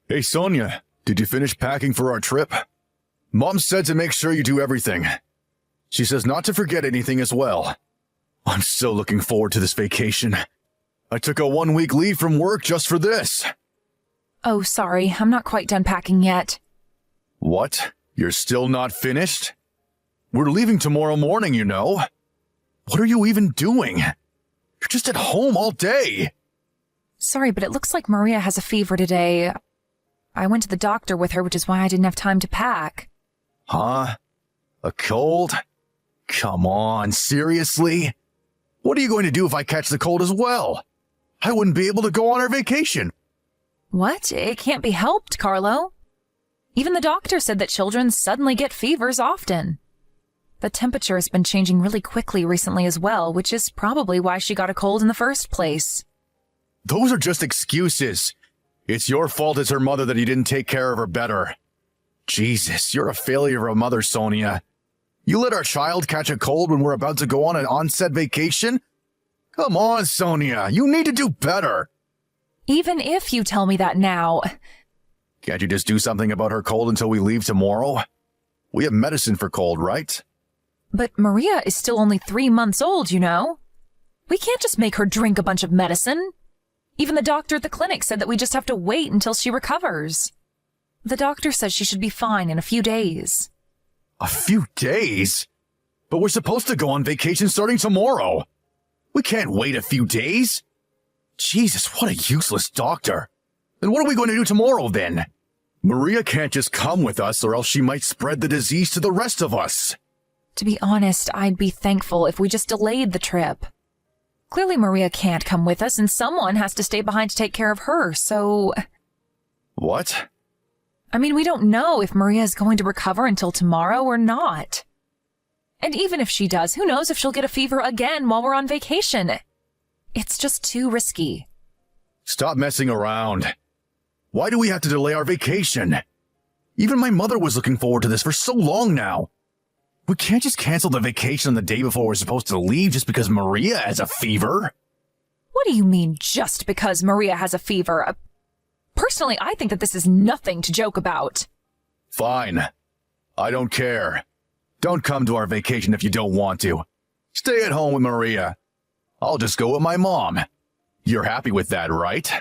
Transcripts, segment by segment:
Hey, Sonia, did you finish packing for our trip? Mom said to make sure you do everything. She says not to forget anything as well. I'm so looking forward to this vacation. I took a 1-week leave from work just for this. Oh, sorry, I'm not quite done packing yet. What? You're still not finished? We're leaving tomorrow morning, you know. What are you even doing? You're just at home all day. Sorry, but it looks like Maria has a fever today. I went to the doctor with her, which is why I didn't have time to pack. Huh? A cold? Come on, seriously? What are you going to do if I catch the cold as well? I wouldn't be able to go on our vacation. What? It can't be helped, Carlo. Even the doctor said that children suddenly get fevers often. The temperature has been changing really quickly recently as well, which is probably why she got a cold in the first place. Those are just excuses. It's your fault as her mother that you didn't take care of her better. Jesus, you're a failure of a mother, Sonia. You let our child catch a cold when we're about to go on an onset vacation? Come on, Sonia, you need to do better. Even if you tell me that now. Can't you just do something about her cold until we leave tomorrow? We have medicine for cold, right? But Maria is still only 3 months old, you know. We can't just make her drink a bunch of medicine. Even the doctor at the clinic said that we just have to wait until she recovers. The doctor says she should be fine in a few days. A few days? But we're supposed to go on vacation starting tomorrow. We can't wait a few days. Jesus, what a useless doctor. Then what are we going to do tomorrow then? Maria can't just come with us or else she might spread the disease to the rest of us. To be honest, I'd be thankful if we just delayed the trip. Clearly Maria can't come with us and someone has to stay behind to take care of her, so... What? I mean, we don't know if Maria is going to recover until tomorrow or not. And even if she does, who knows if she'll get a fever again while we're on vacation? It's just too risky. Stop messing around. Why do we have to delay our vacation? Even my mother was looking forward to this for so long now. We can't just cancel the vacation on the day before we're supposed to leave just because Maria has a fever. What do you mean, just because Maria has a fever? Personally, I think that this is nothing to joke about. Fine. I don't care. Don't come to our vacation if you don't want to. Stay at home with Maria. I'll just go with my mom. You're happy with that, right?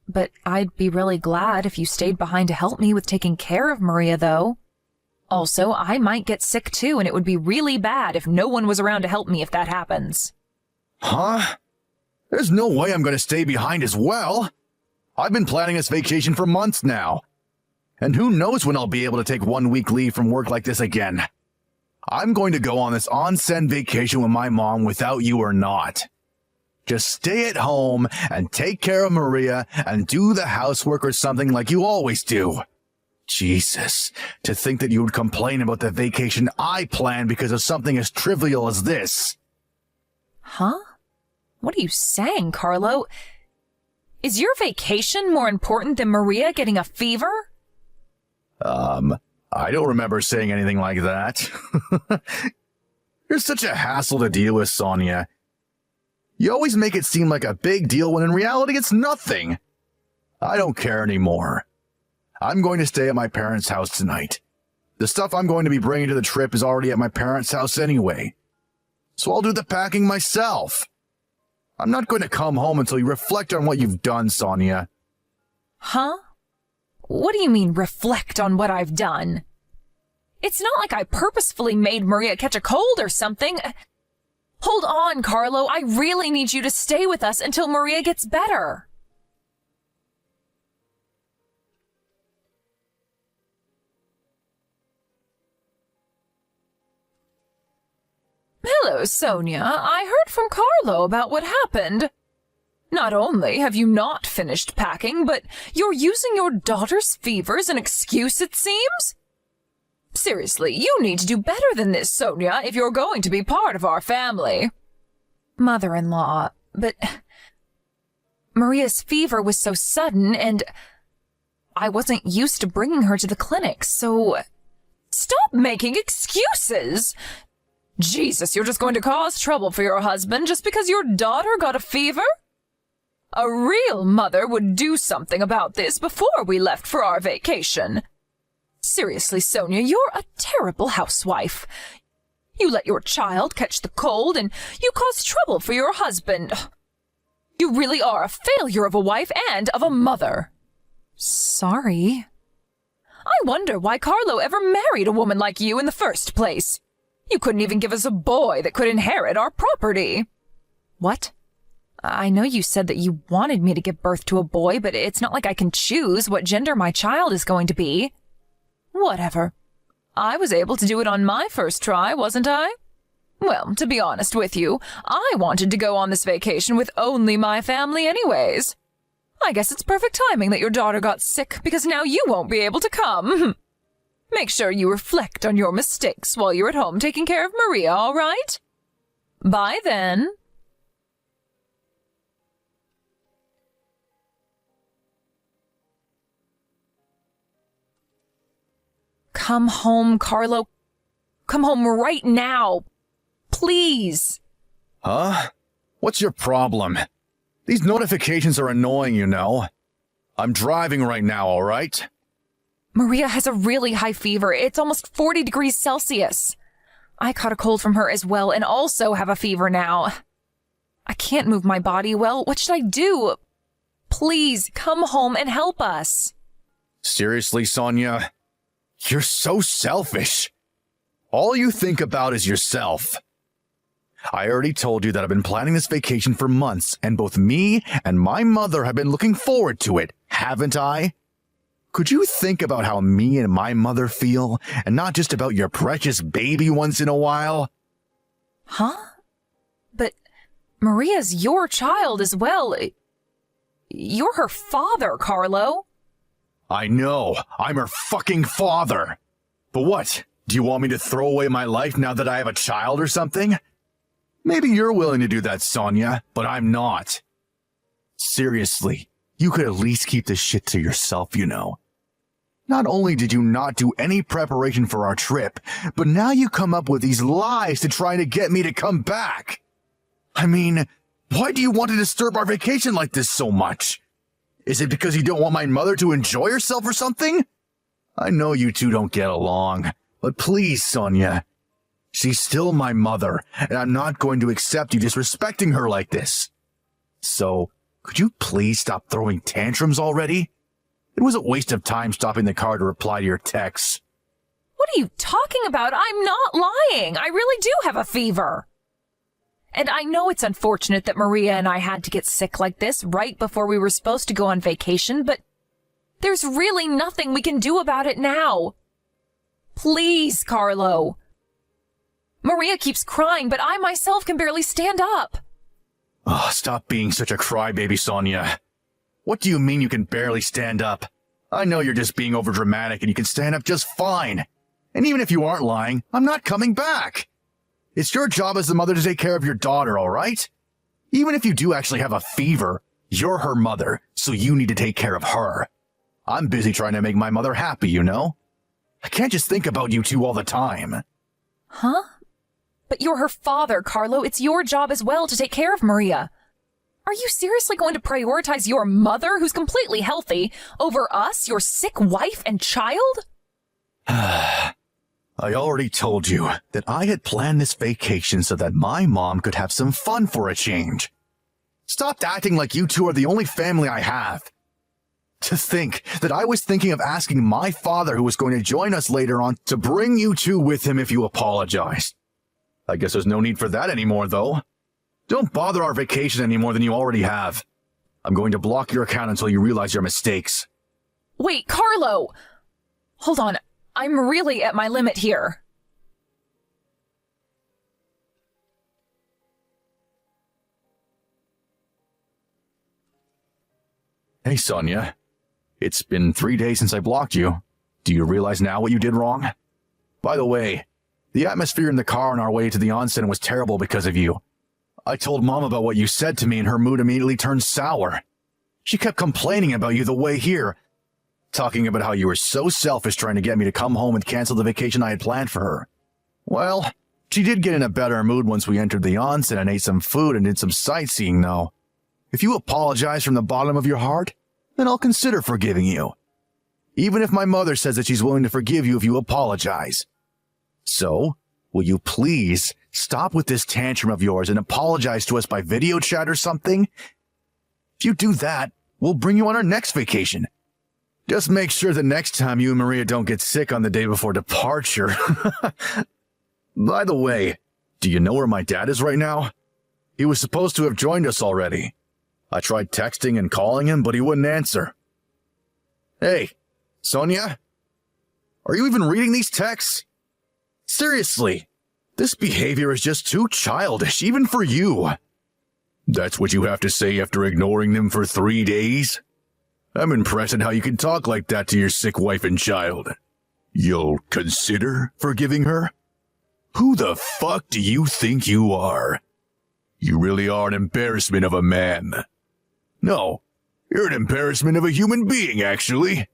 But I'd be really glad if you stayed behind to help me with taking care of Maria, though. Also, I might get sick too, and it would be really bad if no one was around to help me if that happens. Huh? There's no way I'm going to stay behind as well. I've been planning this vacation for months now. And who knows when I'll be able to take 1 week leave from work like this again. I'm going to go on this onsen vacation with my mom without you or not. Just stay at home and take care of Maria and do the housework or something like you always do. Jesus, to think that you would complain about the vacation I planned because of something as trivial as this. Huh? What are you saying, Carlo? Is your vacation more important than Maria getting a fever? I don't remember saying anything like that. You're such a hassle to deal with, Sonia. You always make it seem like a big deal when in reality it's nothing. I don't care anymore. I'm going to stay at my parents' house tonight. The stuff I'm going to be bringing to the trip is already at my parents' house anyway. So I'll do the packing myself. I'm not going to come home until you reflect on what you've done, Sonia. Huh? What do you mean, reflect on what I've done? It's not like I purposefully made Maria catch a cold or something. Hold on, Carlo. I really need you to stay with us until Maria gets better. Hello, Sonia. I heard from Carlo about what happened. Not only have you not finished packing, but you're using your daughter's fever as an excuse, it seems? Seriously, you need to do better than this, Sonia, if you're going to be part of our family. Mother-in-law, but Maria's fever was so sudden, and I wasn't used to bringing her to the clinic, so... Stop making excuses! Jesus, you're just going to cause trouble for your husband just because your daughter got a fever? A real mother would do something about this before we left for our vacation. Seriously, Sonia, you're a terrible housewife. You let your child catch the cold, and you cause trouble for your husband. You really are a failure of a wife and of a mother. Sorry. I wonder why Carlo ever married a woman like you in the first place. You couldn't even give us a boy that could inherit our property. What? I know you said that you wanted me to give birth to a boy, but it's not like I can choose what gender my child is going to be. Whatever. I was able to do it on my first try, wasn't I? Well, to be honest with you, I wanted to go on this vacation with only my family anyways. I guess it's perfect timing that your daughter got sick, because now you won't be able to come. Make sure you reflect on your mistakes while you're at home taking care of Maria, all right? Bye then. Come home, Carlo. Come home right now. Please. Huh? What's your problem? These notifications are annoying, you know. I'm driving right now, all right? Maria has a really high fever. It's almost 40 degrees Celsius. I caught a cold from her as well and also have a fever now. I can't move my body well. What should I do? Please, come home and help us. Seriously, Sonia? You're so selfish. All you think about is yourself. I already told you that I've been planning this vacation for months, and both me and my mother have been looking forward to it, haven't I? Could you think about how me and my mother feel, and not just about your precious baby once in a while? Huh? But Maria's your child as well. You're her father, Carlo. I know, I'm her fucking father. But what, do you want me to throw away my life now that I have a child or something? Maybe you're willing to do that, Sonia, but I'm not. Seriously, you could at least keep this shit to yourself, you know. Not only did you not do any preparation for our trip, but now you come up with these lies to try to get me to come back. I mean, why do you want to disturb our vacation like this so much? Is it because you don't want my mother to enjoy herself or something? I know you two don't get along, but please, Sonia. She's still my mother, and I'm not going to accept you disrespecting her like this. So, could you please stop throwing tantrums already? It was a waste of time stopping the car to reply to your texts. What are you talking about? I'm not lying. I really do have a fever. And I know it's unfortunate that Maria and I had to get sick like this right before we were supposed to go on vacation, but there's really nothing we can do about it now. Please, Carlo. Maria keeps crying, but I myself can barely stand up. Oh, stop being such a crybaby, Sonia. What do you mean you can barely stand up? I know you're just being overdramatic and you can stand up just fine. And even if you aren't lying, I'm not coming back. It's your job as the mother to take care of your daughter, all right? Even if you do actually have a fever, you're her mother, so you need to take care of her. I'm busy trying to make my mother happy, you know? I can't just think about you two all the time. Huh? But you're her father, Carlo. It's your job as well to take care of Maria. Are you seriously going to prioritize your mother, who's completely healthy, over us, your sick wife and child? I already told you that I had planned this vacation so that my mom could have some fun for a change. Stop acting like you two are the only family I have. To think that I was thinking of asking my father, who was going to join us later on, to bring you two with him if you apologized. I guess there's no need for that anymore, though. Don't bother our vacation any more than you already have. I'm going to block your account until you realize your mistakes. Wait, Carlo! Hold on. I'm really at my limit here. Hey, Sonia. It's been 3 days since I blocked you. Do you realize now what you did wrong? By the way, the atmosphere in the car on our way to the onsen was terrible because of you. I told Mom about what you said to me and her mood immediately turned sour. She kept complaining about you the way here, talking about how you were so selfish trying to get me to come home and cancel the vacation I had planned for her. Well, she did get in a better mood once we entered the onsen and ate some food and did some sightseeing, though. If you apologize from the bottom of your heart, then I'll consider forgiving you. Even if my mother says that she's willing to forgive you if you apologize. So, will you please stop with this tantrum of yours and apologize to us by video chat or something? If you do that, we'll bring you on our next vacation. Just make sure the next time you and Maria don't get sick on the day before departure. By the way, do you know where my dad is right now? He was supposed to have joined us already. I tried texting and calling him, but he wouldn't answer. Hey, Sonia? Are you even reading these texts? Seriously, this behavior is just too childish, even for you. That's what you have to say after ignoring them for 3 days? I'm impressed at how you can talk like that to your sick wife and child. You'll consider forgiving her? Who the fuck do you think you are? You really are an embarrassment of a man. No, you're an embarrassment of a human being, actually.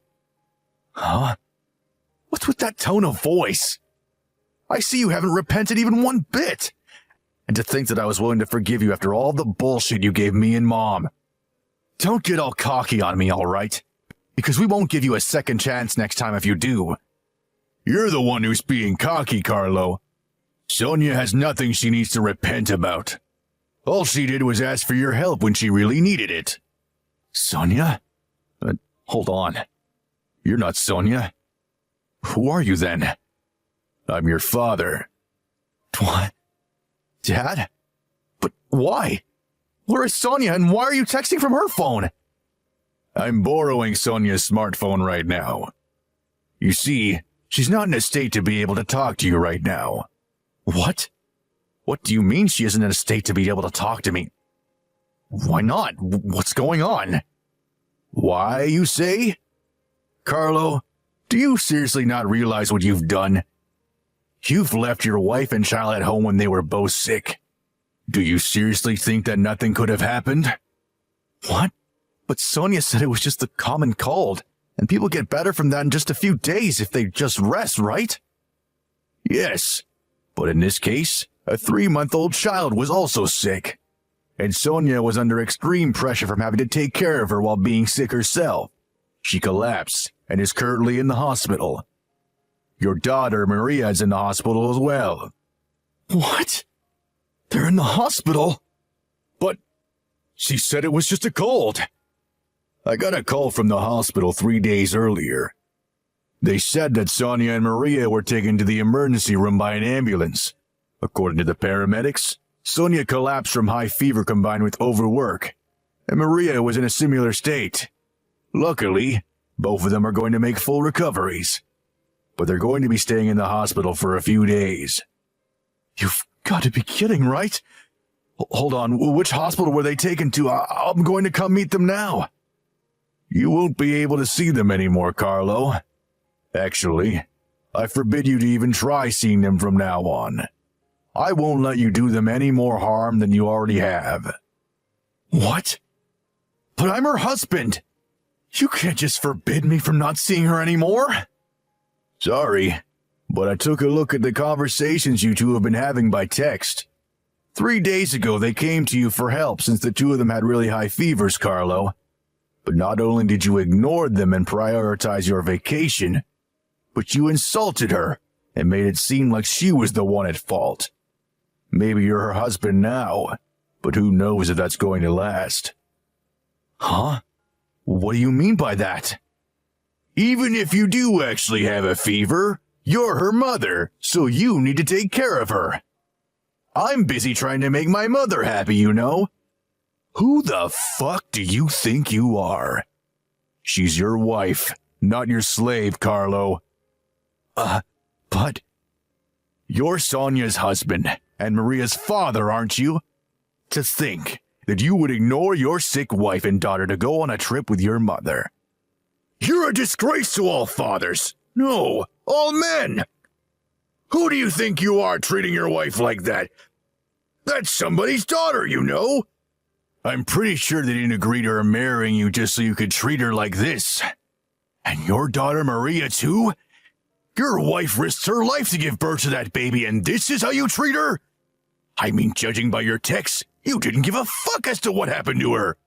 Huh? What's with that tone of voice? I see you haven't repented even one bit. And to think that I was willing to forgive you after all the bullshit you gave me and Mom. Don't get all cocky on me, all right? Because we won't give you a second chance next time if you do. You're the one who's being cocky, Carlo. Sonia has nothing she needs to repent about. All she did was ask for your help when she really needed it. Sonia? Hold on. You're not Sonia. Who are you then? I'm your father. What? Dad? But why? Where is Sonia and why are you texting from her phone? I'm borrowing Sonia's smartphone right now. You see, she's not in a state to be able to talk to you right now. What? What do you mean she isn't in a state to be able to talk to me? Why not? What's going on? Why, you say? Carlo, do you seriously not realize what you've done? You've left your wife and child at home when they were both sick. Do you seriously think that nothing could have happened? What? But Sonia said it was just a common cold, and people get better from that in just a few days if they just rest, right? Yes, but in this case, a 3-month-old child was also sick, and Sonia was under extreme pressure from having to take care of her while being sick herself. She collapsed and is currently in the hospital. Your daughter, Maria, is in the hospital as well. What? They're in the hospital? But she said it was just a cold. I got a call from the hospital 3 days earlier. They said that Sonia and Maria were taken to the emergency room by an ambulance. According to the paramedics, Sonia collapsed from high fever combined with overwork, and Maria was in a similar state. Luckily, both of them are going to make full recoveries, but they're going to be staying in the hospital for a few days. You've got to be kidding, right? Hold on, which hospital were they taken to? I'm going to come meet them now. You won't be able to see them anymore, Carlo. Actually, I forbid you to even try seeing them from now on. I won't let you do them any more harm than you already have. What? But I'm her husband. You can't just forbid me from not seeing her anymore. Sorry, but I took a look at the conversations you two have been having by text. 3 days ago, they came to you for help since the two of them had really high fevers, Carlo. But not only did you ignore them and prioritize your vacation, but you insulted her and made it seem like she was the one at fault. Maybe you're her husband now, but who knows if that's going to last. Huh? What do you mean by that? Even if you do actually have a fever, you're her mother, so you need to take care of her. I'm busy trying to make my mother happy, you know. Who the fuck do you think you are? She's your wife, not your slave, Carlo. But... You're Sonia's husband and Maria's father, aren't you? To think that you would ignore your sick wife and daughter to go on a trip with your mother. You're a disgrace to all fathers. No, all men. Who do you think you are treating your wife like that? That's somebody's daughter, you know. I'm pretty sure they didn't agree to her marrying you just so you could treat her like this. And your daughter Maria, too? Your wife risked her life to give birth to that baby, and this is how you treat her? I mean, judging by your texts, you didn't give a fuck as to what happened to her.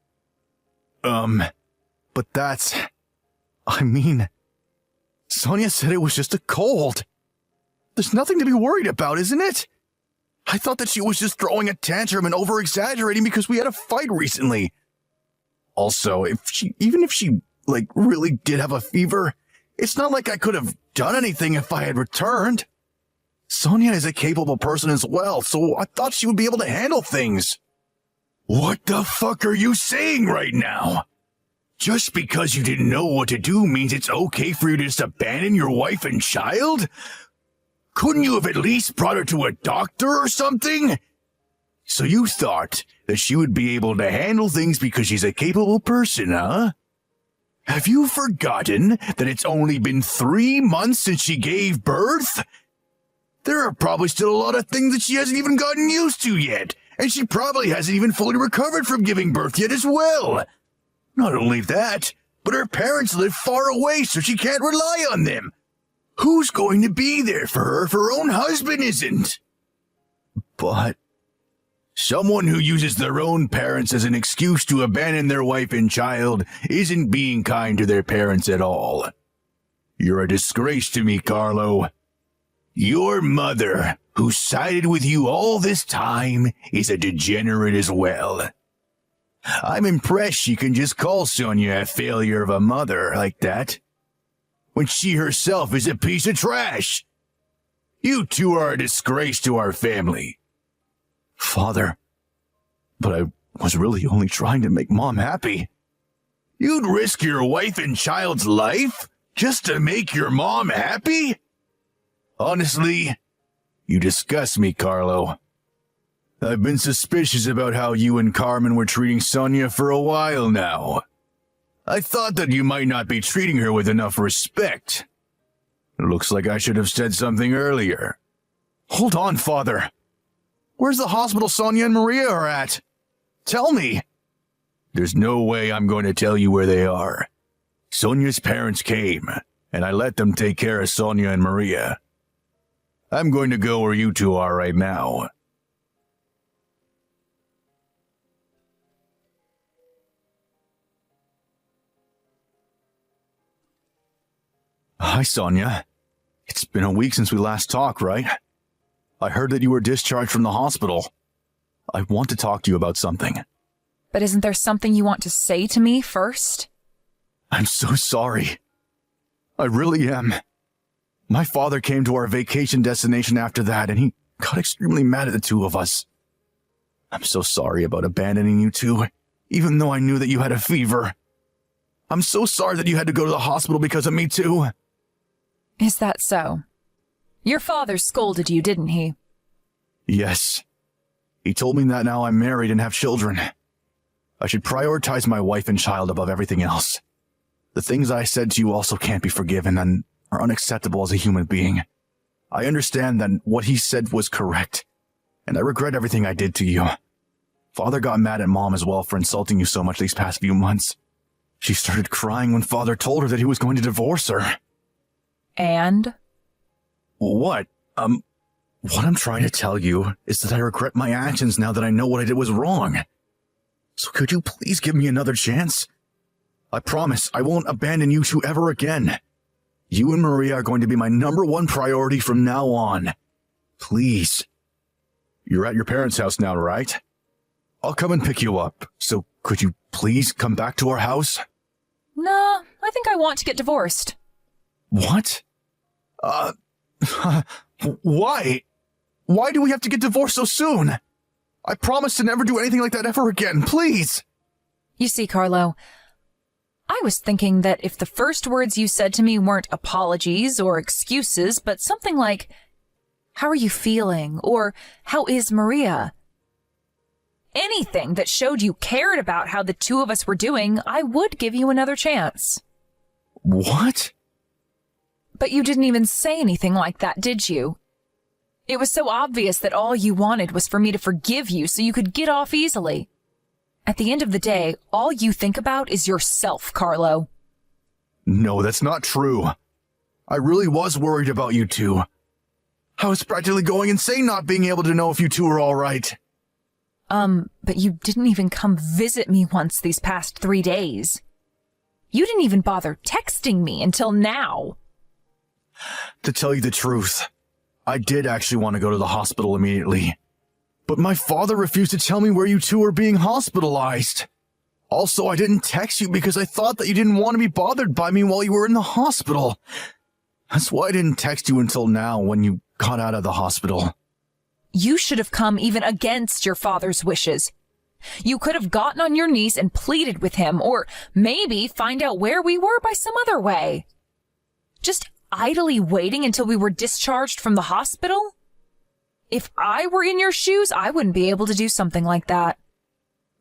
But that's... I mean... Sonia said it was just a cold. There's nothing to be worried about, isn't it? I thought that she was just throwing a tantrum and over-exaggerating because we had a fight recently. Also, even if she really did have a fever, it's not like I could have done anything if I had returned. Sonia is a capable person as well, so I thought she would be able to handle things. What the fuck are you saying right now? Just because you didn't know what to do means it's okay for you to just abandon your wife and child? Couldn't you have at least brought her to a doctor or something? So you thought that she would be able to handle things because she's a capable person, huh? Have you forgotten that it's only been 3 months since she gave birth? There are probably still a lot of things that she hasn't even gotten used to yet, and she probably hasn't even fully recovered from giving birth yet as well. Not only that, but her parents live far away, so she can't rely on them. Who's going to be there for her if her own husband isn't? But someone who uses their own parents as an excuse to abandon their wife and child isn't being kind to their parents at all. You're a disgrace to me, Carlo. Your mother, who sided with you all this time, is a degenerate as well. I'm impressed she can just call Sonia a failure of a mother like that, when she herself is a piece of trash. You two are a disgrace to our family. Father, but I was really only trying to make Mom happy. You'd risk your wife and child's life just to make your mom happy? Honestly, you disgust me, Carlo. I've been suspicious about how you and Carmen were treating Sonia for a while now. I thought that you might not be treating her with enough respect. It looks like I should have said something earlier. Hold on, Father. Where's the hospital Sonia and Maria are at? Tell me. There's no way I'm going to tell you where they are. Sonia's parents came, and I let them take care of Sonia and Maria. I'm going to go where you two are right now. Hi, Sonia. It's been a week since we last talked, right? I heard that you were discharged from the hospital. I want to talk to you about something. But isn't there something you want to say to me first? I'm so sorry. I really am. My father came to our vacation destination after that, and he got extremely mad at the two of us. I'm so sorry about abandoning you two, even though I knew that you had a fever. I'm so sorry that you had to go to the hospital because of me too. Is that so? Your father scolded you, didn't he? Yes. He told me that now I'm married and have children, I should prioritize my wife and child above everything else. The things I said to you also can't be forgiven and are unacceptable as a human being. I understand that what he said was correct, and I regret everything I did to you. Father got mad at Mom as well for insulting you so much these past few months. She started crying when Father told her that he was going to divorce her. And? What? What I'm trying to tell you is that I regret my actions now that I know what I did was wrong. So could you please give me another chance? I promise I won't abandon you two ever again. You and Maria are going to be my #1 priority from now on. Please. You're at your parents' house now, right? I'll come and pick you up, so could you please come back to our house? Nah, I think I want to get divorced. What? Why? Why do we have to get divorced so soon? I promise to never do anything like that ever again, please. You see, Carlo, I was thinking that if the first words you said to me weren't apologies or excuses, but something like, "How are you feeling?" or "How is Maria?" anything that showed you cared about how the two of us were doing, I would give you another chance. What? But you didn't even say anything like that, did you? It was so obvious that all you wanted was for me to forgive you so you could get off easily. At the end of the day, all you think about is yourself, Carlo. No, that's not true. I really was worried about you two. I was practically going insane not being able to know if you two were all right. But you didn't even come visit me once these past 3 days. You didn't even bother texting me until now. To tell you the truth, I did actually want to go to the hospital immediately. But my father refused to tell me where you two were being hospitalized. Also, I didn't text you because I thought that you didn't want to be bothered by me while you were in the hospital. That's why I didn't text you until now when you got out of the hospital. You should have come even against your father's wishes. You could have gotten on your knees and pleaded with him, or maybe find out where we were by some other way. Just idly waiting until we were discharged from the hospital? If I were in your shoes, I wouldn't be able to do something like that.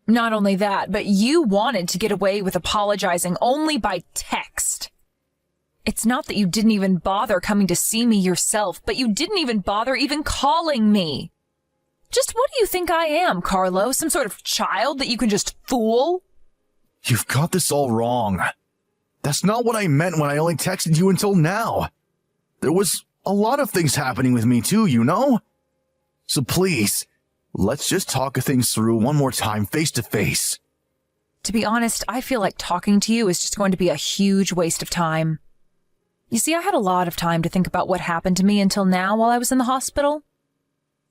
Not only that, but you wanted to get away with apologizing only by text. It's not that you didn't even bother coming to see me yourself, but you didn't even bother even calling me. Just what do you think I am, Carlo? Some sort of child that you can just fool? You've got this all wrong. That's not what I meant when I only texted you until now. There was a lot of things happening with me too, you know? So please, let's just talk things through one more time, face to face. To be honest, I feel like talking to you is just going to be a huge waste of time. You see, I had a lot of time to think about what happened to me until now while I was in the hospital.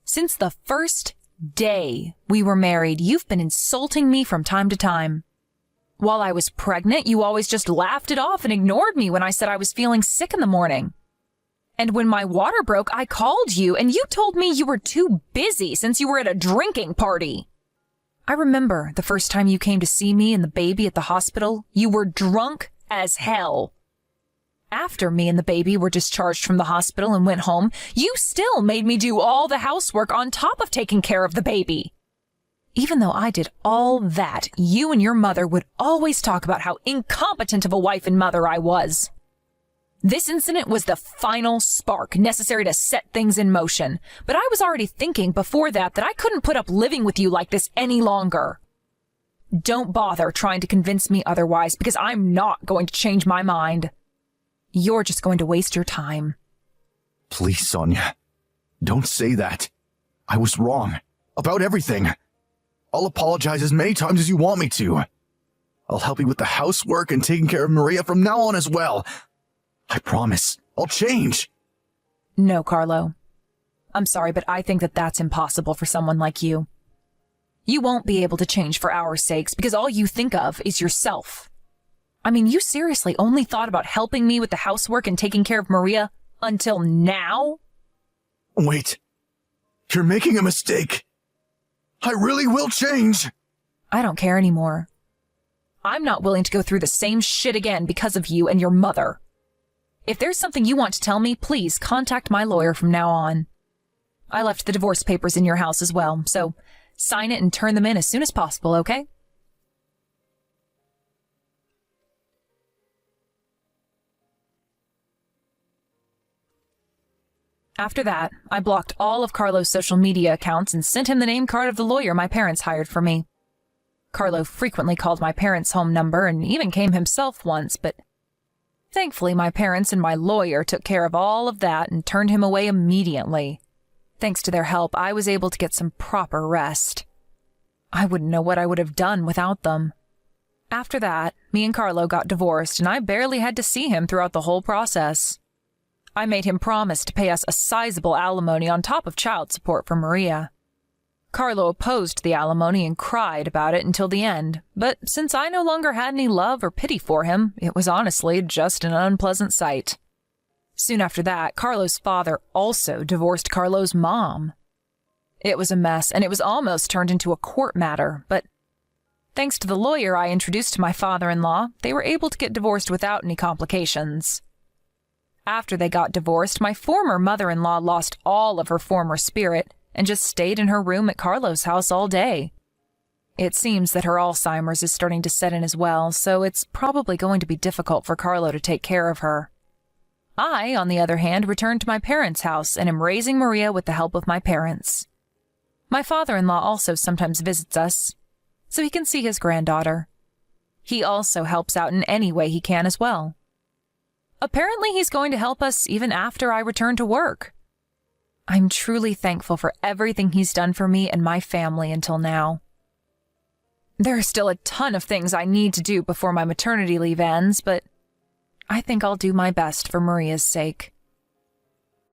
Since the first day we were married, you've been insulting me from time to time. While I was pregnant, you always just laughed it off and ignored me when I said I was feeling sick in the morning. And when my water broke, I called you and you told me you were too busy since you were at a drinking party. I remember the first time you came to see me and the baby at the hospital, you were drunk as hell. After me and the baby were discharged from the hospital and went home, you still made me do all the housework on top of taking care of the baby. Even though I did all that, you and your mother would always talk about how incompetent of a wife and mother I was. This incident was the final spark necessary to set things in motion, but I was already thinking before that I couldn't put up living with you like this any longer. Don't bother trying to convince me otherwise, because I'm not going to change my mind. You're just going to waste your time. Please, Sonia, don't say that. I was wrong about everything. I'll apologize as many times as you want me to. I'll help you with the housework and taking care of Maria from now on as well. I promise, I'll change. No, Carlo. I'm sorry, but I think that that's impossible for someone like you. You won't be able to change for our sakes because all you think of is yourself. I mean, you seriously only thought about helping me with the housework and taking care of Maria until now? Wait, you're making a mistake. I really will change. I don't care anymore. I'm not willing to go through the same shit again because of you and your mother. If there's something you want to tell me, please contact my lawyer from now on. I left the divorce papers in your house as well, so sign it and turn them in as soon as possible, okay? After that, I blocked all of Carlo's social media accounts and sent him the name card of the lawyer my parents hired for me. Carlo frequently called my parents' home number and even came himself once, but thankfully my parents and my lawyer took care of all of that and turned him away immediately. Thanks to their help, I was able to get some proper rest. I wouldn't know what I would have done without them. After that, me and Carlo got divorced, and I barely had to see him throughout the whole process. I made him promise to pay us a sizable alimony on top of child support for Maria. Carlo opposed the alimony and cried about it until the end, but since I no longer had any love or pity for him, it was honestly just an unpleasant sight. Soon after that, Carlo's father also divorced Carlo's mom. It was a mess, and it was almost turned into a court matter, but thanks to the lawyer I introduced to my father-in-law, they were able to get divorced without any complications. After they got divorced, my former mother-in-law lost all of her former spirit and just stayed in her room at Carlo's house all day. It seems that her Alzheimer's is starting to set in as well, so it's probably going to be difficult for Carlo to take care of her. I, on the other hand, returned to my parents' house and am raising Maria with the help of my parents. My father-in-law also sometimes visits us, so he can see his granddaughter. He also helps out in any way he can as well. Apparently he's going to help us even after I return to work. I'm truly thankful for everything he's done for me and my family until now. There are still a ton of things I need to do before my maternity leave ends, but I think I'll do my best for Maria's sake.